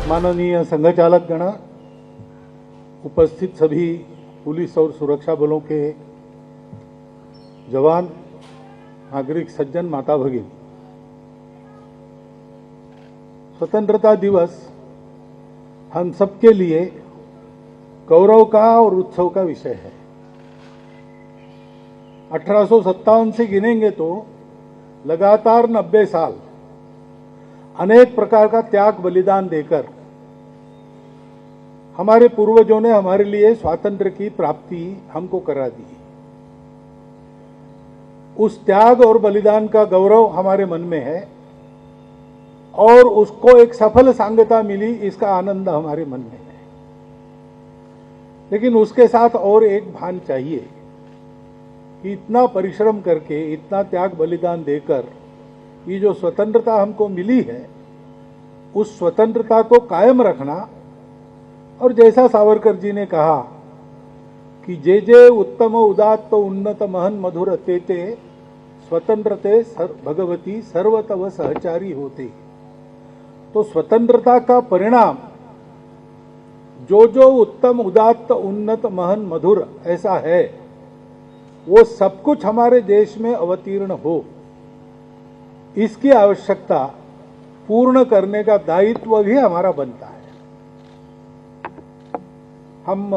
माननीय संघचालक गण, उपस्थित सभी पुलिस और सुरक्षा बलों के जवान, नागरिक सज्जन, माता भगिनी, स्वतंत्रता दिवस हम सबके लिए गौरव का और उत्सव का विषय है। 1857 से गिनेंगे तो लगातार 90 साल अनेक प्रकार का त्याग बलिदान देकर हमारे पूर्वजों ने हमारे लिए स्वातंत्र्य की प्राप्ति हमको करा दी। उस त्याग और बलिदान का गौरव हमारे मन में है और उसको एक सफल सांगता मिली, इसका आनंद हमारे मन में है। लेकिन उसके साथ और एक भान चाहिए कि इतना परिश्रम करके, इतना त्याग बलिदान देकर ये जो स्वतंत्रता हमको मिली है, उस स्वतंत्रता को कायम रखना। और जैसा सावरकर जी ने कहा कि जे जे उत्तम उदात्त उन्नत महन मधुर तेते स्वतंत्रते भगवती सर्वतव सहचारी होते। तो स्वतंत्रता का परिणाम जो उत्तम उदात्त उन्नत महन मधुर ऐसा है, वो सब कुछ हमारे देश में अवतीर्ण हो, इसकी आवश्यकता पूर्ण करने का दायित्व भी हमारा बनता है। हम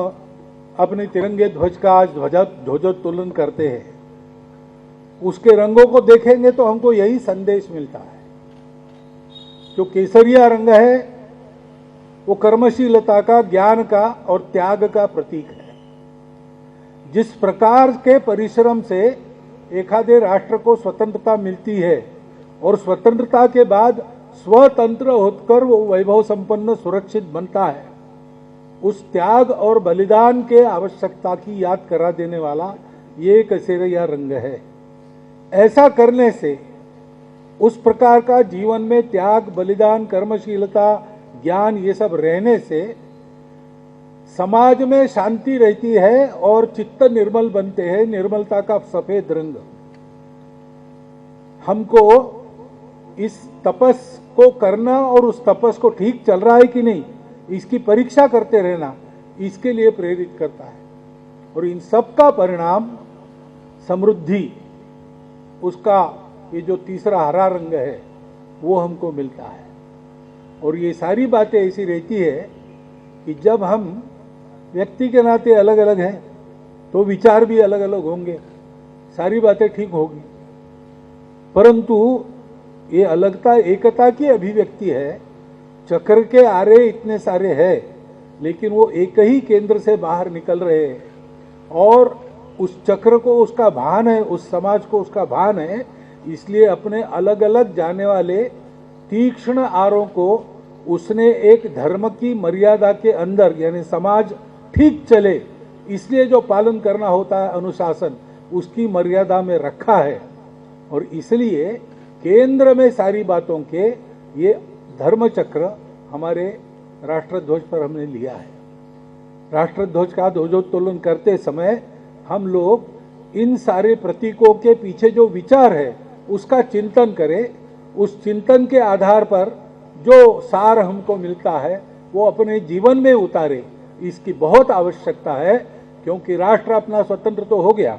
अपने तिरंगे ध्वज का आज ध्वजोत्तोलन करते हैं। उसके रंगों को देखेंगे तो हमको यही संदेश मिलता है। जो केसरिया रंग है वो कर्मशीलता का, ज्ञान का और त्याग का प्रतीक है। जिस प्रकार के परिश्रम से एखादे राष्ट्र को स्वतंत्रता मिलती है और स्वतंत्रता के बाद स्वतंत्र होकर वो वैभव संपन्न सुरक्षित बनता है, उस त्याग और बलिदान के आवश्यकता की याद करा देने वाला ये केसरिया रंग है। ऐसा करने से, उस प्रकार का जीवन में त्याग, बलिदान, कर्मशीलता, ज्ञान, ये सब रहने से समाज में शांति रहती है और चित्त निर्मल बनते हैं। निर्मलता का सफेद रंग हमको इस तपस को करना और उस तपस को ठीक चल रहा है कि नहीं, इसकी परीक्षा करते रहना, इसके लिए प्रेरित करता है। और इन सब का परिणाम समृद्धि, उसका ये जो तीसरा हरा रंग है वो हमको मिलता है। और ये सारी बातें ऐसी रहती है कि जब हम व्यक्ति के नाते अलग अलग हैं तो विचार भी अलग अलग होंगे, सारी बातें ठीक होगी, परंतु ये अलगता एकता की अभिव्यक्ति है। चक्र के आरे इतने सारे हैं, लेकिन वो एक ही केंद्र से बाहर निकल रहे हैं और उस चक्र को उसका भान है, उस समाज को उसका भान है। इसलिए अपने अलग अलग जाने वाले तीक्ष्ण आरों को उसने एक धर्म की मर्यादा के अंदर, यानी समाज ठीक चले इसलिए जो पालन करना होता है अनुशासन, उसकी मर्यादा में रखा है। और इसलिए केंद्र में सारी बातों के ये धर्म चक्र हमारे राष्ट्रध्वज पर हमने लिया है। राष्ट्रध्वज का ध्वजोत्तोलन करते समय हम लोग इन सारे प्रतीकों के पीछे जो विचार है उसका चिंतन करें। उस चिंतन के आधार पर जो सार हमको मिलता है वो अपने जीवन में उतारे, इसकी बहुत आवश्यकता है। क्योंकि राष्ट्र अपना स्वतंत्र तो हो गया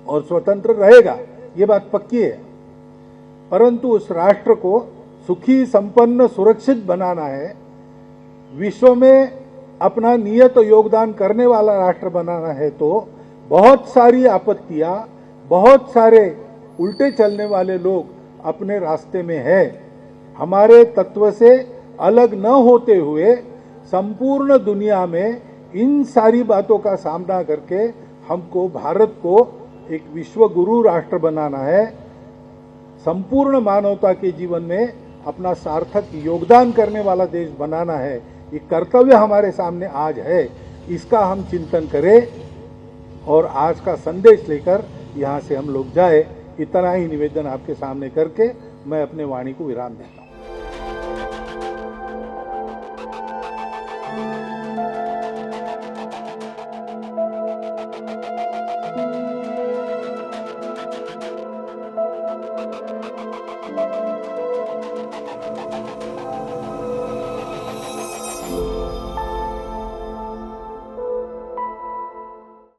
और स्वतंत्र रहेगा, ये बात पक्की है, परंतु उस राष्ट्र को सुखी, संपन्न, सुरक्षित बनाना है, विश्व में अपना नियत योगदान करने वाला राष्ट्र बनाना है। तो बहुत सारी आपत्तियां, बहुत सारे उल्टे चलने वाले लोग अपने रास्ते में है। हमारे तत्व से अलग न होते हुए संपूर्ण दुनिया में इन सारी बातों का सामना करके हमको भारत को एक विश्व गुरु राष्ट्र बनाना है। संपूर्ण मानवता के जीवन में अपना सार्थक योगदान करने वाला देश बनाना है। ये कर्तव्य हमारे सामने आज है, इसका हम चिंतन करें और आज का संदेश लेकर यहाँ से हम लोग जाए। इतना ही निवेदन आपके सामने करके मैं अपने वाणी को विराम देता हूँ।